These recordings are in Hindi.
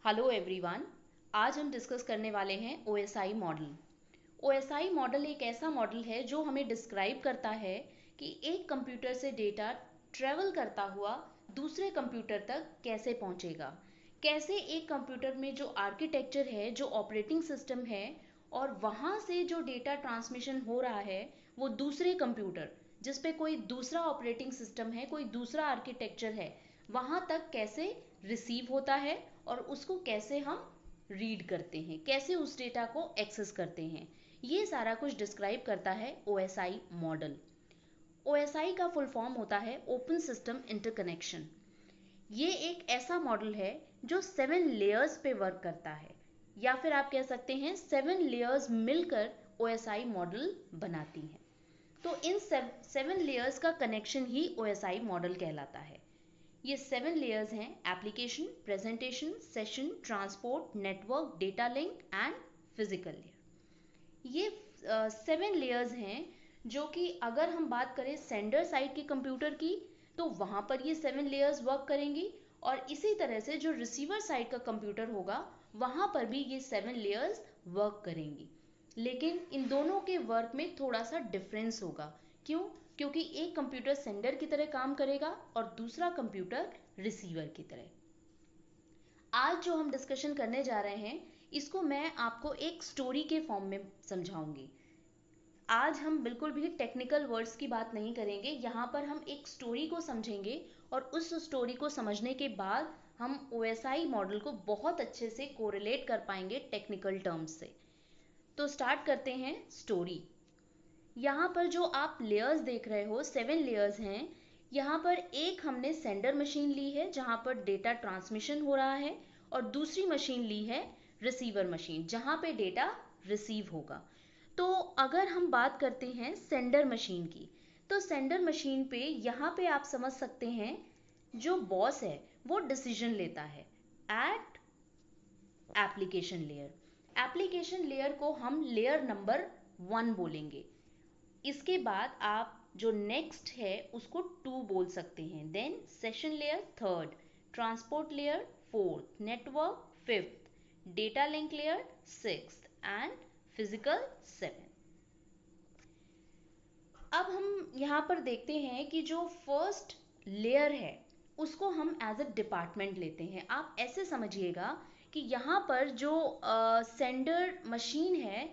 Hello everyone. आज हम डिस्कस करने वाले हैं ओएसआई मॉडल। ओएसआई मॉडल एक ऐसा मॉडल है जो हमें डिस्क्राइब करता है कि एक कंप्यूटर से डेटा ट्रेवल करता हुआ दूसरे कंप्यूटर तक कैसे पहुंचेगा, कैसे एक कंप्यूटर में जो आर्किटेक्चर है, जो ऑपरेटिंग सिस्टम है और वहां से जो डेटा ट्रांसमिशन हो रहा है वो दूसरे कंप्यूटर जिस पे कोई दूसरा ऑपरेटिंग सिस्टम है, कोई दूसरा आर्किटेक्चर है, वहां तक कैसे रिसीव होता है और उसको कैसे हम रीड करते हैं, कैसे उस डेटा को एक्सेस करते हैं। ये सारा कुछ डिस्क्राइब करता है ओएसआई मॉडल। ओएसआई का फुल फॉर्म होता है ओपन सिस्टम इंटरकनेक्शन। ये एक ऐसा मॉडल है जो 7 लेयर्स पे वर्क करता है, या फिर आप कह सकते हैं 7 लेयर्स मिलकर ओएसआई मॉडल बनाती हैं। तो इन 7 लेयर्स का कनेक्शन ही ओएसआई मॉडल कहलाता है। ये 7 लेयर्स हैं: application, presentation, session, transport, network, data link and physical layer. ये 7 लेयर्स हैं जो कि अगर हम बात करें सेंडर साइड के कंप्यूटर की तो वहां पर ये 7 लेयर्स वर्क करेंगी, और इसी तरह से जो रिसीवर साइड का कंप्यूटर होगा वहां पर भी ये 7 लेयर्स वर्क करेंगी। लेकिन इन दोनों के वर्क में थोड़ा सा डिफरेंस होगा। क्यों? क्योंकि एक कंप्यूटर सेंडर की तरह काम करेगा और दूसरा कंप्यूटर रिसीवर की तरह। आज जो हम डिस्कशन करने जा रहे हैं इसको मैं आपको एक स्टोरी के फॉर्म में समझाऊंगी। आज हम बिल्कुल भी टेक्निकल वर्ड्स की बात नहीं करेंगे, यहाँ पर हम एक स्टोरी को समझेंगे और उस स्टोरी को समझने के बाद हम ओएसआई मॉडल को बहुत अच्छे से कोरिलेट कर पाएंगे टेक्निकल टर्म्स से। तो स्टार्ट करते हैं स्टोरी। यहाँ पर जो आप लेयर्स देख रहे हो, 7 लेयर्स हैं। यहाँ पर एक हमने सेंडर मशीन ली है जहाँ पर डेटा ट्रांसमिशन हो रहा है, और दूसरी मशीन ली है रिसीवर मशीन जहाँ पे डेटा रिसीव होगा। तो अगर हम बात करते हैं सेंडर मशीन की, तो सेंडर मशीन पे यहाँ पे आप समझ सकते हैं जो बॉस है वो डिसीजन लेता है at application layer. Application layer को हम लेयर नंबर 1 बोलेंगे। इसके बाद आप जो नेक्स्ट है उसको 2 बोल सकते हैं। Then session layer 3rd, transport layer 4th, network 5th, data link layer 6th and physical 7th। अब हम यहाँ पर देखते हैं कि जो फर्स्ट लेयर है उसको हम एज अ डिपार्टमेंट लेते हैं। आप ऐसे समझिएगा कि यहाँ पर जो सेंडर मशीन है,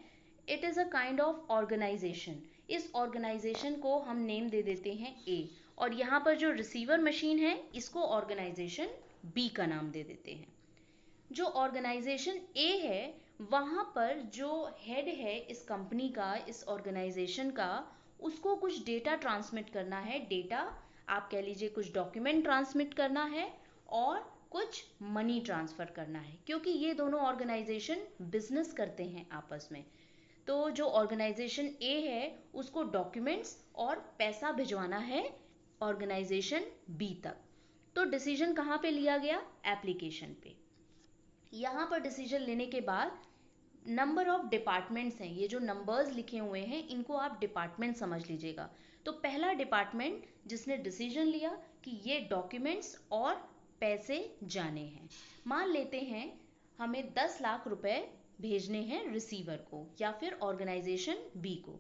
it is a kind of organisation. इस ऑर्गेनाइजेशन को हम नेम दे देते हैं ए, और यहाँ पर जो रिसीवर मशीन है इसको ऑर्गेनाइजेशन बी का नाम दे देते हैं। जो ऑर्गेनाइजेशन ए है वहाँ पर जो हेड है इस कंपनी का, इस ऑर्गेनाइजेशन का, उसको कुछ डेटा ट्रांसमिट करना है। डेटा आप कह लीजिए कुछ डॉक्यूमेंट ट्रांसमिट करना है और कुछ मनी ट्रांसफ़र करना है, क्योंकि ये दोनों ऑर्गेनाइजेशन बिजनेस करते हैं आपस में। तो जो ऑर्गेनाइजेशन ए है उसको डॉक्यूमेंट्स और पैसा भिजवाना है ऑर्गेनाइजेशन बी तक। तो डिसीजन कहाँ पे लिया गया? एप्लीकेशन पे। यहाँ पर डिसीजन लेने के बाद नंबर ऑफ डिपार्टमेंट्स हैं। ये जो नंबर्स लिखे हुए हैं इनको आप डिपार्टमेंट समझ लीजिएगा। तो पहला डिपार्टमेंट जिसने डिसीजन लिया कि ये डॉक्यूमेंट्स और पैसे जाने हैं। मान लेते हैं हमें 10 लाख रुपए भेजने हैं रिसीवर को या फिर ऑर्गेनाइजेशन बी को।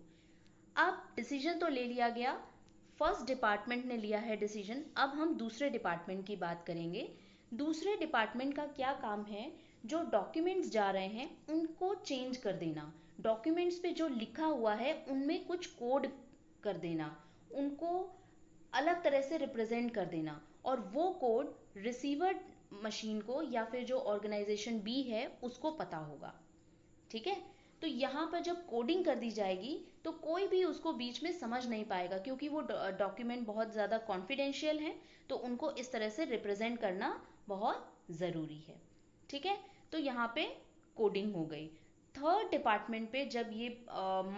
अब डिसीजन तो ले लिया गया, फर्स्ट डिपार्टमेंट ने लिया है डिसीजन। अब हम दूसरे डिपार्टमेंट की बात करेंगे। दूसरे डिपार्टमेंट का क्या काम है? जो डॉक्यूमेंट्स जा रहे हैं उनको चेंज कर देना, डॉक्यूमेंट्स पे जो लिखा हुआ है उनमें कुछ कोड कर देना, उनको अलग तरह से रिप्रेजेंट कर देना, और वो कोड रिसीवर मशीन को या फिर जो ऑर्गेनाइजेशन बी है उसको पता होगा। ठीक है? तो यहाँ पर जब कोडिंग कर दी जाएगी तो कोई भी उसको बीच में समझ नहीं पाएगा, क्योंकि वो डॉक्यूमेंट बहुत ज़्यादा कॉन्फिडेंशियल है, तो उनको इस तरह से रिप्रेजेंट करना बहुत ज़रूरी है। ठीक है? तो यहाँ पे कोडिंग हो गई। थर्ड डिपार्टमेंट पे जब ये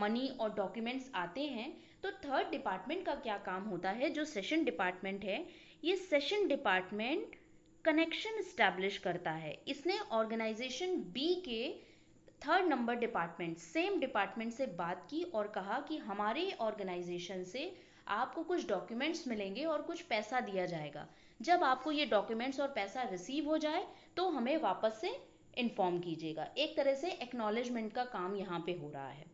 मनी और डॉक्यूमेंट्स आते हैं तो थर्ड डिपार्टमेंट का क्या काम होता है? जो सेशन डिपार्टमेंट है, ये सेशन डिपार्टमेंट कनेक्शन इस्टेब्लिश करता है। इसने ऑर्गेनाइजेशन बी के 3rd number department, same department से बात की और कहा कि हमारे ऑर्गेनाइजेशन से आपको कुछ डॉक्यूमेंट्स मिलेंगे और कुछ पैसा दिया जाएगा। जब आपको ये डॉक्यूमेंट्स और पैसा रिसीव हो जाए तो हमें वापस से इन्फॉर्म कीजिएगा। एक तरह से एक्नॉलेजमेंट का काम यहाँ पे हो रहा है।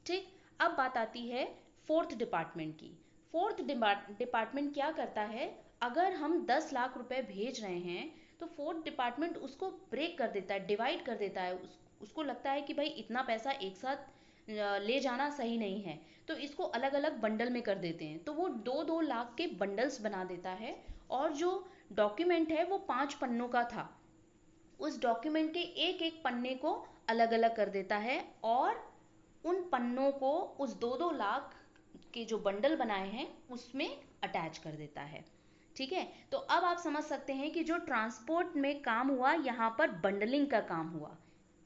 ठीक, अब बात आती है फोर्थ डिपार्टमेंट की। फोर्थ डिपार्टमेंट क्या करता है, अगर हम 10 लाख रुपए भेज रहे हैं तो फोर्थ डिपार्टमेंट उसको ब्रेक कर देता है, डिवाइड कर देता है। उसको लगता है कि भाई इतना पैसा एक साथ ले जाना सही नहीं है, तो इसको अलग अलग बंडल में कर देते हैं। तो वो 2-2 लाख के बंडल्स बना देता है, और जो डॉक्यूमेंट है वो 5 पन्नों का था, उस डॉक्यूमेंट के एक एक पन्ने को अलग अलग कर देता है, और उन पन्नों को उस 2-2 लाख के जो बंडल बनाए हैं उसमें अटैच कर देता है। ठीक है, तो अब आप समझ सकते हैं कि जो ट्रांसपोर्ट में काम हुआ, यहाँ पर बंडलिंग का काम हुआ।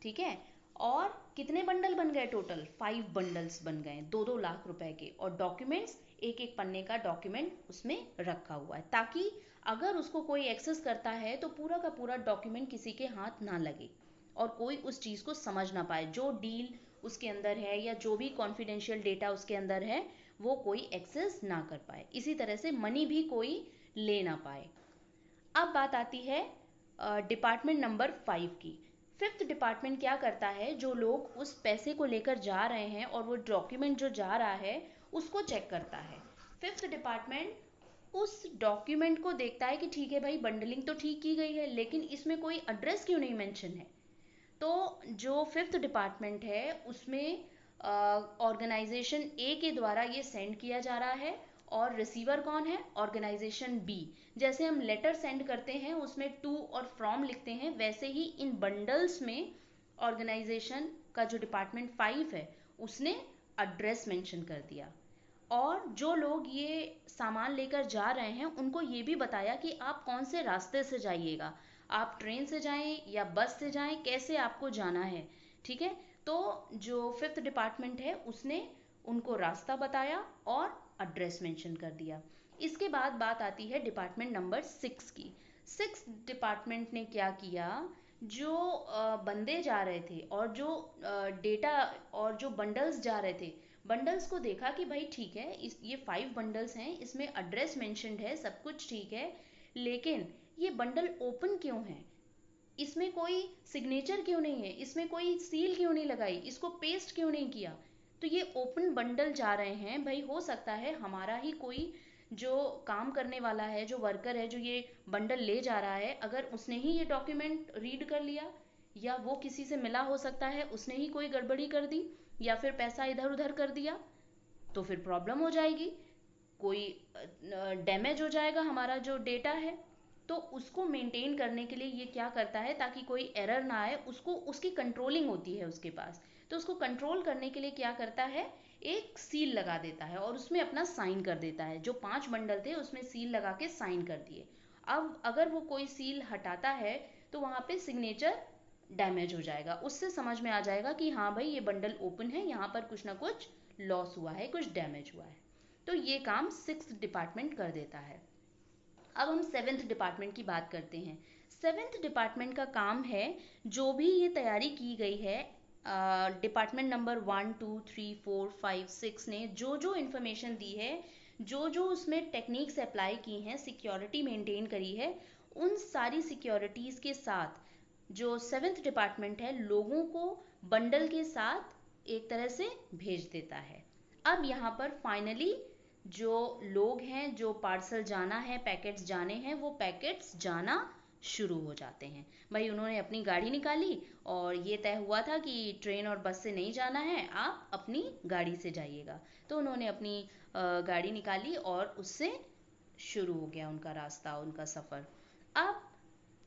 ठीक है, और कितने बंडल बन गए, टोटल 5 बंडल्स बन गए 2-2 लाख रुपए के, और डॉक्यूमेंट्स एक एक पन्ने का डॉक्यूमेंट उसमें रखा हुआ है, ताकि अगर उसको कोई एक्सेस करता है तो पूरा का पूरा डॉक्यूमेंट किसी के हाथ ना लगे और कोई उस चीज़ को समझ ना पाए, जो डील उसके अंदर है या जो भी कॉन्फिडेंशियल डेटा उसके अंदर है वो कोई एक्सेस ना कर पाए। इसी तरह से मनी भी कोई ले ना पाए। अब बात आती है डिपार्टमेंट नंबर 5 की। फिफ्थ डिपार्टमेंट क्या करता है, जो लोग उस पैसे को लेकर जा रहे हैं और वो डॉक्यूमेंट जो जा रहा है उसको चेक करता है। फिफ्थ डिपार्टमेंट उस डॉक्यूमेंट को देखता है कि ठीक है भाई, बंडलिंग तो ठीक की गई है, लेकिन इसमें कोई एड्रेस क्यों नहीं मेंशन है। तो जो फिफ्थ डिपार्टमेंट है उसमें ऑर्गेनाइजेशन ए के द्वारा ये सेंड किया जा रहा है, और रिसीवर कौन है, ऑर्गेनाइजेशन बी। जैसे हम लेटर सेंड करते हैं उसमें टू और फ्रॉम लिखते हैं, वैसे ही इन बंडल्स में ऑर्गेनाइजेशन का जो डिपार्टमेंट 5 है उसने एड्रेस मेंशन कर दिया। और जो लोग ये सामान लेकर जा रहे हैं उनको ये भी बताया कि आप कौन से रास्ते से जाइएगा, आप ट्रेन से जाएं या बस से जाएं, कैसे आपको जाना है। ठीक है, तो जो फिफ्थ डिपार्टमेंट है उसने उनको रास्ता बताया और एड्रेस मेंशन कर दिया। इसके बाद बात आती है डिपार्टमेंट नंबर 6 की। 6 डिपार्टमेंट ने क्या किया, जो बंदे जा रहे थे और जो डेटा और जो बंडल्स जा रहे थे, बंडल्स को देखा कि भाई ठीक है, ये 5 बंडल्स हैं, इसमें एड्रेस मेंशन्ड है, सब कुछ ठीक है, लेकिन ये बंडल ओपन क्यों है, इसमें कोई सिग्नेचर क्यों नहीं है, इसमें कोई सील क्यों नहीं लगाई, इसको पेस्ट क्यों नहीं किया। तो ये ओपन बंडल जा रहे हैं, भाई हो सकता है हमारा ही कोई जो काम करने वाला है, जो वर्कर है, जो ये बंडल ले जा रहा है, अगर उसने ही ये डॉक्यूमेंट रीड कर लिया, या वो किसी से मिला हो सकता है, उसने ही कोई गड़बड़ी कर दी या फिर पैसा इधर उधर कर दिया, तो फिर प्रॉब्लम हो जाएगी, कोई डैमेज हो जाएगा हमारा जो डेटा है। तो उसको मेंटेन करने के लिए ये क्या करता है, ताकि कोई एरर ना आए, उसको उसकी कंट्रोलिंग होती है उसके पास, तो उसको कंट्रोल करने के लिए क्या करता है, एक सील लगा देता है और उसमें अपना साइन कर देता है। जो 5 बंडल थे उसमें सील लगा के साइन कर दिए। अब अगर वो कोई सील हटाता है तो वहां पे सिग्नेचर डैमेज हो जाएगा, उससे समझ में आ जाएगा कि हाँ भाई ये बंडल ओपन है, यहाँ पर कुछ ना कुछ लॉस हुआ है, कुछ डैमेज हुआ है। तो ये काम 6th डिपार्टमेंट कर देता है। अब हम 7th डिपार्टमेंट की बात करते हैं। 7th डिपार्टमेंट का काम है, जो भी ये तैयारी की गई है डिपार्टमेंट नंबर 1, 2, 3, 4, 5, 6 ने जो जो इन्फॉर्मेशन दी है, जो जो उसमें टेक्निक्स अप्लाई की हैं, सिक्योरिटी मेंटेन करी है, उन सारी सिक्योरिटीज़ के साथ जो 7th डिपार्टमेंट है लोगों को बंडल के साथ एक तरह से भेज देता है। अब यहाँ पर फाइनली जो लोग हैं, जो पार्सल जाना है, पैकेट्स जाने हैं, वो पैकेट्स जाना शुरू हो जाते हैं। भाई उन्होंने अपनी गाड़ी निकाली और ये तय हुआ था कि ट्रेन और बस से नहीं जाना है, आप अपनी गाड़ी से जाइएगा। तो उन्होंने अपनी गाड़ी निकाली और उससे शुरू हो गया उनका रास्ता, उनका सफ़र। अब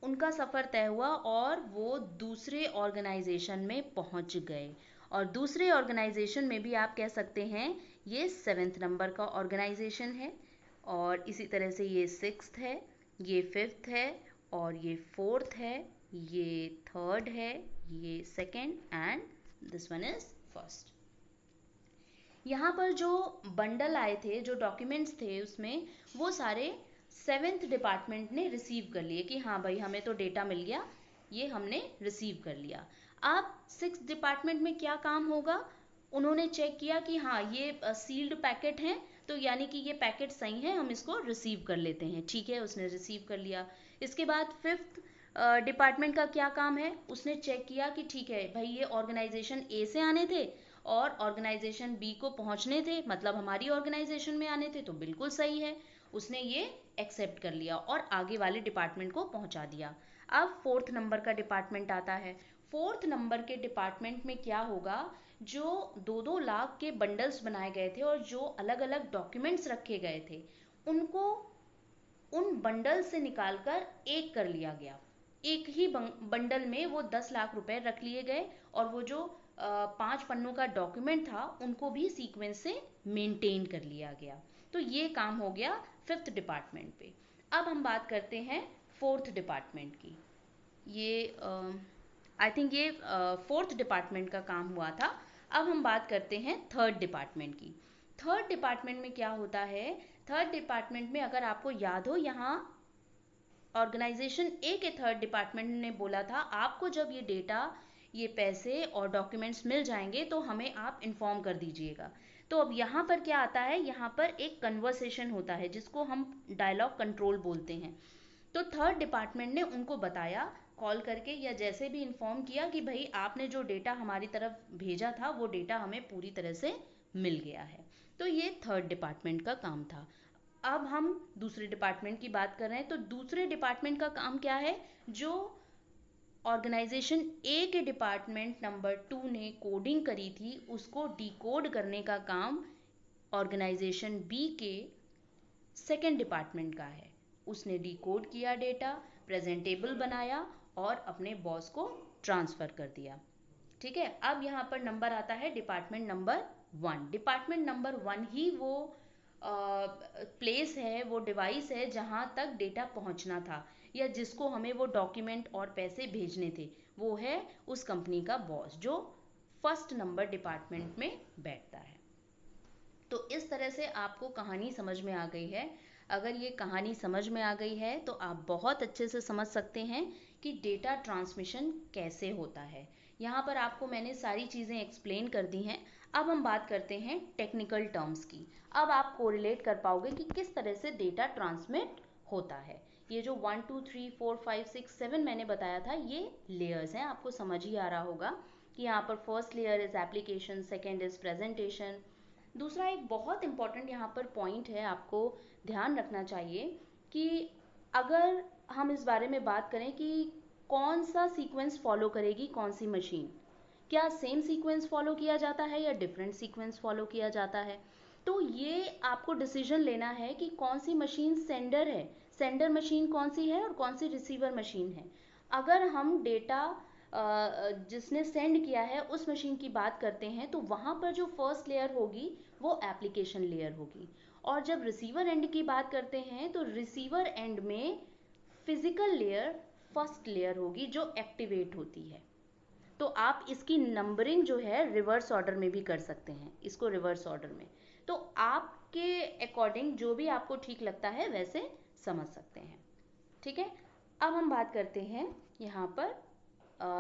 उनका सफ़र तय हुआ और वो दूसरे ऑर्गेनाइजेशन में पहुंच गए, और दूसरे ऑर्गेनाइजेशन में भी आप कह सकते हैं ये 7th नंबर का ऑर्गेनाइजेशन है, और इसी तरह से ये 6th है, ये 5th है, और ये 4th है, ये 3rd है, ये 2nd, and this one is 1st। यहाँ पर जो बंडल आए थे, जो डॉक्यूमेंट्स थे उसमें, वो सारे 7th डिपार्टमेंट ने रिसीव कर लिए कि हाँ भाई हमें तो डेटा मिल गया, ये हमने रिसीव कर लिया। अब 6th डिपार्टमेंट में क्या काम होगा, उन्होंने चेक किया कि हाँ ये सील्ड पैकेट हैं, तो यानी कि ये पैकेट सही है, हम इसको रिसीव कर लेते हैं। ठीक है, उसने रिसीव कर लिया। इसके बाद फिफ्थ डिपार्टमेंट का क्या काम है, उसने चेक किया कि ठीक है भाई ये ऑर्गेनाइजेशन ए से आने थे और ऑर्गेनाइजेशन बी को पहुंचने थे, मतलब हमारी ऑर्गेनाइजेशन में आने थे, तो बिल्कुल सही है। उसने ये एक्सेप्ट कर लिया और आगे वाले डिपार्टमेंट को पहुंचा दिया। अब फोर्थ नंबर का डिपार्टमेंट आता है। फोर्थ नंबर के डिपार्टमेंट में क्या होगा, जो 2-2 लाख के बंडल्स बनाए गए थे और जो अलग अलग डॉक्यूमेंट्स रखे गए थे, उनको उन बंडल से निकालकर एक कर लिया गया। एक ही बंडल में वो 10 लाख रुपए रख लिए गए और वो जो 5 पन्नों का डॉक्यूमेंट था उनको भी सीक्वेंस से मेंटेन कर लिया गया। तो ये काम हो गया फिफ्थ डिपार्टमेंट पे। अब हम बात करते हैं फोर्थ डिपार्टमेंट की। ये आई थिंक ये फोर्थ डिपार्टमेंट का काम हुआ था। अब हम बात करते हैं थर्ड डिपार्टमेंट की। थर्ड डिपार्टमेंट में क्या होता है, थर्ड डिपार्टमेंट में अगर आपको याद हो, यहाँ ऑर्गेनाइजेशन ए के थर्ड डिपार्टमेंट ने बोला था आपको जब ये डेटा, ये पैसे और डॉक्यूमेंट्स मिल जाएंगे तो हमें आप इन्फॉर्म कर दीजिएगा। तो अब यहाँ पर क्या आता है, यहाँ पर एक कन्वर्सेशन होता है जिसको हम डायलॉग कंट्रोल बोलते हैं। तो थर्ड डिपार्टमेंट ने उनको बताया कॉल करके या जैसे भी इन्फॉर्म किया कि भाई आपने जो डेटा हमारी तरफ भेजा था वो डेटा हमें पूरी तरह से मिल गया है। तो ये थर्ड डिपार्टमेंट का काम था। अब हम दूसरे डिपार्टमेंट की बात कर रहे हैं। तो दूसरे डिपार्टमेंट का काम क्या है, जो ऑर्गेनाइजेशन ए के डिपार्टमेंट नंबर 2 ने कोडिंग करी थी उसको डिकोड करने का काम ऑर्गेनाइजेशन बी के सेकेंड डिपार्टमेंट का है। उसने डिकोड किया डेटा, प्रेजेंटेबल बनाया और अपने बॉस को ट्रांसफर कर दिया। ठीक है, अब यहाँ पर नंबर आता है डिपार्टमेंट नंबर 1। डिपार्टमेंट नंबर 1 ही वो प्लेस है, वो डिवाइस है जहाँ तक डेटा पहुँचना था या जिसको हमें वो डॉक्यूमेंट और पैसे भेजने थे। वो है उस कंपनी का बॉस जो फर्स्ट नंबर डिपार्टमेंट में बैठता है। तो इस तरह से आपको कहानी समझ में आ गई है। अगर ये कहानी समझ में आ गई है तो आप बहुत अच्छे से समझ सकते हैं कि डेटा ट्रांसमिशन कैसे होता है। यहाँ पर आपको मैंने सारी चीज़ें एक्सप्लेन कर दी हैं। अब हम बात करते हैं टेक्निकल टर्म्स की। अब आप कोरिलेट कर पाओगे कि किस तरह से डेटा ट्रांसमिट होता है। ये जो 1 2 3 4 5 6 7 मैंने बताया था, ये लेयर्स हैं, आपको समझ ही आ रहा होगा कि यहाँ पर first layer is application, second is presentation. दूसरा एक बहुत इंपॉर्टेंट यहाँ पर पॉइंट है, आपको ध्यान रखना चाहिए कि अगर हम इस बारे में बात करें कि कौन सा सीक्वेंस फॉलो करेगी कौन सी मशीन, क्या सेम सीक्वेंस फॉलो किया जाता है या डिफरेंट सीक्वेंस फॉलो किया जाता है, तो ये आपको डिसीजन लेना है कि कौन सी मशीन सेंडर है, सेंडर मशीन कौन सी है और कौन सी रिसीवर मशीन है। अगर हम डेटा जिसने सेंड किया है उस मशीन की बात करते हैं तो वहाँ पर जो फर्स्ट लेयर होगी वो एप्लीकेशन लेयर होगी। और जब रिसीवर एंड की बात करते हैं तो रिसीवर एंड में फिजिकल लेयर फर्स्ट लेयर होगी जो एक्टिवेट होती है। तो आप इसकी नंबरिंग जो है रिवर्स ऑर्डर में भी कर सकते हैं, इसको रिवर्स ऑर्डर में। तो आपके अकॉर्डिंग जो भी आपको ठीक लगता है वैसे समझ सकते हैं। ठीक है, अब हम बात करते हैं यहाँ पर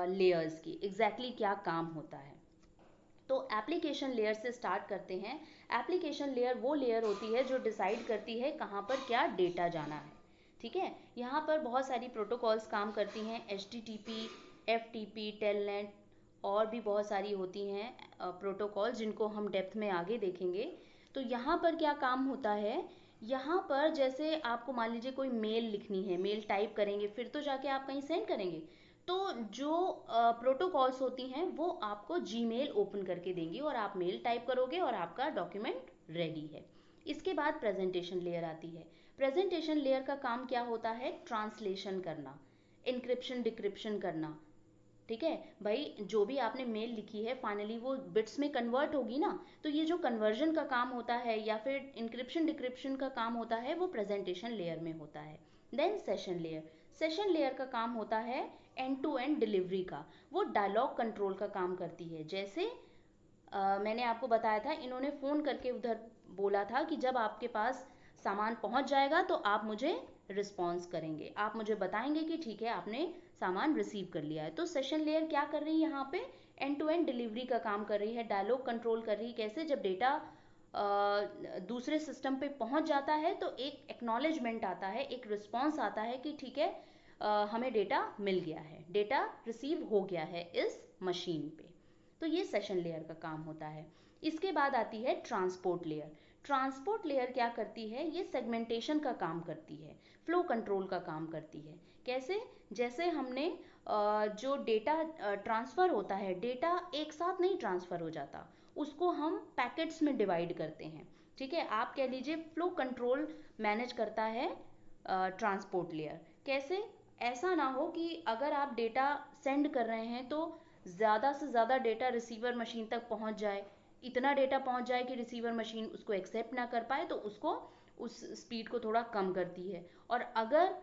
लेयर्स की, एग्जैक्टली क्या काम होता है। तो एप्लीकेशन लेयर से स्टार्ट करते हैं। एप्लीकेशन लेयर वो लेयर होती है जो डिसाइड करती है कहाँ पर क्या डेटा जाना है। ठीक है, यहाँ पर बहुत सारी प्रोटोकॉल्स काम करती हैं, HTTP, FTP, टेलनेट और भी बहुत सारी होती हैं प्रोटोकॉल जिनको हम डेप्थ में आगे देखेंगे। तो यहाँ पर क्या काम होता है, यहाँ पर जैसे आपको मान लीजिए कोई मेल लिखनी है, मेल टाइप करेंगे फिर तो जाके आप कहीं सेंड करेंगे। तो जो प्रोटोकॉल्स होती हैं वो आपको जीमेल ओपन करके देंगी और आप मेल टाइप करोगे और आपका डॉक्यूमेंट रेडी है। इसके बाद प्रेजेंटेशन लेयर आती है। प्रेजेंटेशन लेयर का काम क्या होता है, ट्रांसलेशन करना, इनक्रिप्शन डिक्रिप्शन करना। ठीक है भाई, जो भी आपने मेल लिखी है फाइनली वो बिट्स में कन्वर्ट होगी ना, तो ये जो कन्वर्जन का काम होता है या फिर इंक्रिप्शन डिक्रिप्शन का काम होता है वो प्रेजेंटेशन लेयर में होता है। Then session layer, session layer का काम होता है एंड टू एंड डिलीवरी का, वो डायलॉग कंट्रोल का काम करती है। जैसे मैंने आपको बताया था, इन्होंने फ़ोन करके उधर बोला था कि जब आपके पास सामान पहुंच जाएगा तो आप मुझे रिस्पॉन्स करेंगे, आप मुझे बताएंगे कि ठीक है आपने सामान रिसीव कर लिया है। तो सेशन लेयर क्या कर रही है यहाँ पे, एंड टू एंड डिलीवरी का काम कर रही है, डायलॉग कंट्रोल कर रही है। कैसे, जब डेटा दूसरे सिस्टम पे पहुंच जाता है तो एक एक्नॉलेजमेंट आता है, एक रिस्पॉन्स आता है कि ठीक है हमें डेटा मिल गया है, डेटा रिसीव हो गया है इस मशीन पे। तो ये सेशन लेयर का काम होता है। इसके बाद आती है ट्रांसपोर्ट लेयर। ट्रांसपोर्ट लेयर क्या करती है, ये सेगमेंटेशन का काम करती है, फ्लो कंट्रोल का काम करती है। कैसे, जैसे हमने जो डेटा ट्रांसफ़र होता है, डेटा एक साथ नहीं ट्रांसफ़र हो जाता, उसको हम पैकेट्स में डिवाइड करते हैं। ठीक है, आप कह लीजिए फ्लो कंट्रोल मैनेज करता है ट्रांसपोर्ट लेयर। कैसे, ऐसा ना हो कि अगर आप डेटा सेंड कर रहे हैं तो ज़्यादा से ज़्यादा डेटा रिसीवर मशीन तक पहुंच जाए, इतना डेटा पहुंच जाए कि रिसीवर मशीन उसको एक्सेप्ट ना कर पाए, तो उसको उस स्पीड को थोड़ा कम करती है। और अगर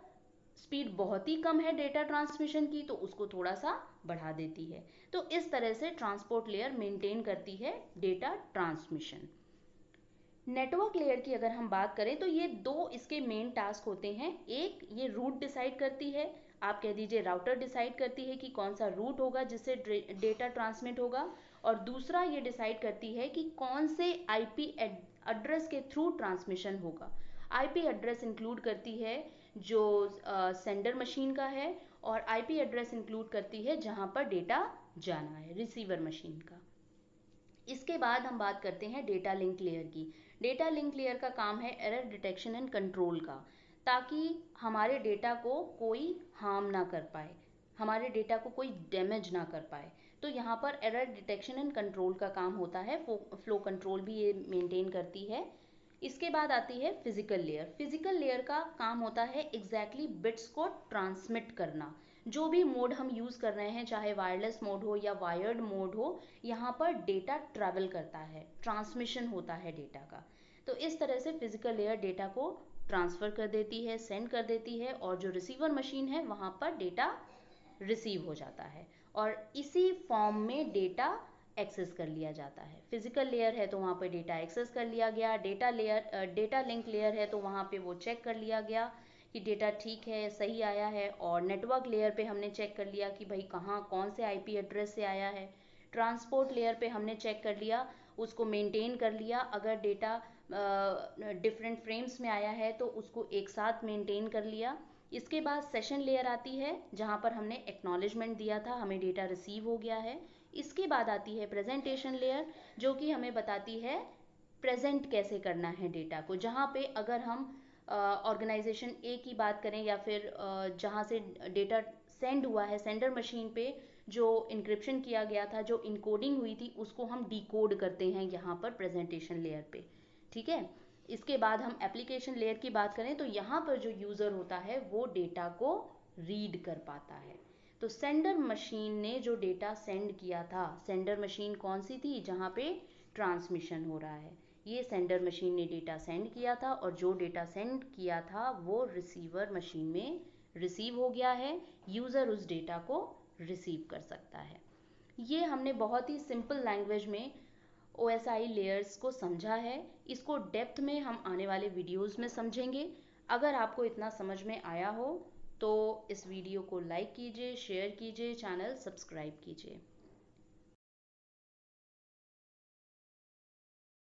स्पीड बहुत ही कम है डेटा ट्रांसमिशन की तो उसको थोड़ा सा बढ़ा देती है। तो इस तरह से ट्रांसपोर्ट लेयर मेंटेन करती है डेटा ट्रांसमिशन। नेटवर्क लेयर की अगर हम बात करें तो ये दो इसके मेन टास्क होते हैं। एक, ये रूट डिसाइड करती है, आप कह दीजिए राउटर डिसाइड करती है कि कौन सा रूट होगा जिससे डेटा ट्रांसमिट होगा। और दूसरा ये डिसाइड करती है कि कौन से आईपी एड्रेस के थ्रू ट्रांसमिशन होगा। आईपी एड्रेस इंक्लूड करती है जो सेंडर मशीन का है, और आईपी एड्रेस इंक्लूड करती है जहां पर डेटा जाना है, रिसीवर मशीन का। इसके बाद हम बात करते हैं डेटा लिंक लेयर की। डेटा लिंक लेयर का काम है एरर डिटेक्शन एंड कंट्रोल का, ताकि हमारे डेटा को कोई हार्म ना कर पाए, हमारे डेटा को कोई डैमेज ना कर पाए। तो यहाँ पर एरर डिटेक्शन एंड कंट्रोल का काम होता है, फ्लो कंट्रोल भी ये मेंटेन करती है। इसके बाद आती है फिजिकल लेयर। फिजिकल लेयर का काम होता है एग्जैक्टली बिट्स को ट्रांसमिट करना। जो भी मोड हम यूज़ कर रहे हैं, चाहे वायरलेस मोड हो या वायर्ड मोड हो, यहाँ पर डेटा ट्रैवल करता है, ट्रांसमिशन होता है डेटा का। तो इस तरह से फिजिकल लेयर डेटा को ट्रांसफ़र कर देती है, सेंड कर देती है, और जो रिसीवर मशीन है वहाँ पर डेटा रिसीव हो जाता है, और इसी फॉर्म में डेटा एक्सेस कर लिया जाता है। फिजिकल लेयर है तो वहाँ पे डेटा एक्सेस कर लिया गया, डेटा लिंक लेयर है तो वहाँ पे वो चेक कर लिया गया कि डेटा ठीक है, सही आया है। और नेटवर्क लेयर पे हमने चेक कर लिया कि भाई कहाँ कौन से आईपी एड्रेस से आया है। ट्रांसपोर्ट लेयर पे हमने चेक कर लिया, उसको मेंटेन कर लिया, अगर डेटा डिफरेंट फ्रेम्स में आया है तो उसको एक साथ मेंटेन कर लिया। इसके बाद सेशन लेयर आती है जहाँ पर हमने एक्नॉलेजमेंट दिया था, हमें डेटा रिसीव हो गया है। इसके बाद आती है प्रेजेंटेशन लेयर, जो कि हमें बताती है प्रेजेंट कैसे करना है डेटा को। जहाँ पे अगर हम ऑर्गेनाइजेशन ए की बात करें, या फिर जहाँ से डेटा सेंड हुआ है, सेंडर मशीन पे जो इंक्रिप्शन किया गया था, जो इनकोडिंग हुई थी, उसको हम डिकोड करते हैं यहाँ पर प्रेजेंटेशन लेयर पे। ठीक है, इसके बाद हम एप्लीकेशन लेयर की बात करें तो यहाँ पर जो यूज़र होता है वो डेटा को रीड कर पाता है। तो सेंडर मशीन ने जो डेटा सेंड किया था, सेंडर मशीन कौन सी थी, जहाँ पे ट्रांसमिशन हो रहा है, ये सेंडर मशीन ने डेटा सेंड किया था, और जो डेटा सेंड किया था वो रिसीवर मशीन में रिसीव हो गया है। यूज़र उस डेटा को रिसीव कर सकता है। ये हमने बहुत ही सिंपल लैंग्वेज में OSI लेयर्स को समझा है। इसको डेप्थ में हम आने वाले वीडियोस में समझेंगे। अगर आपको इतना समझ में आया हो तो इस वीडियो को लाइक कीजिए, शेयर कीजिए, चैनल सब्सक्राइब कीजिए।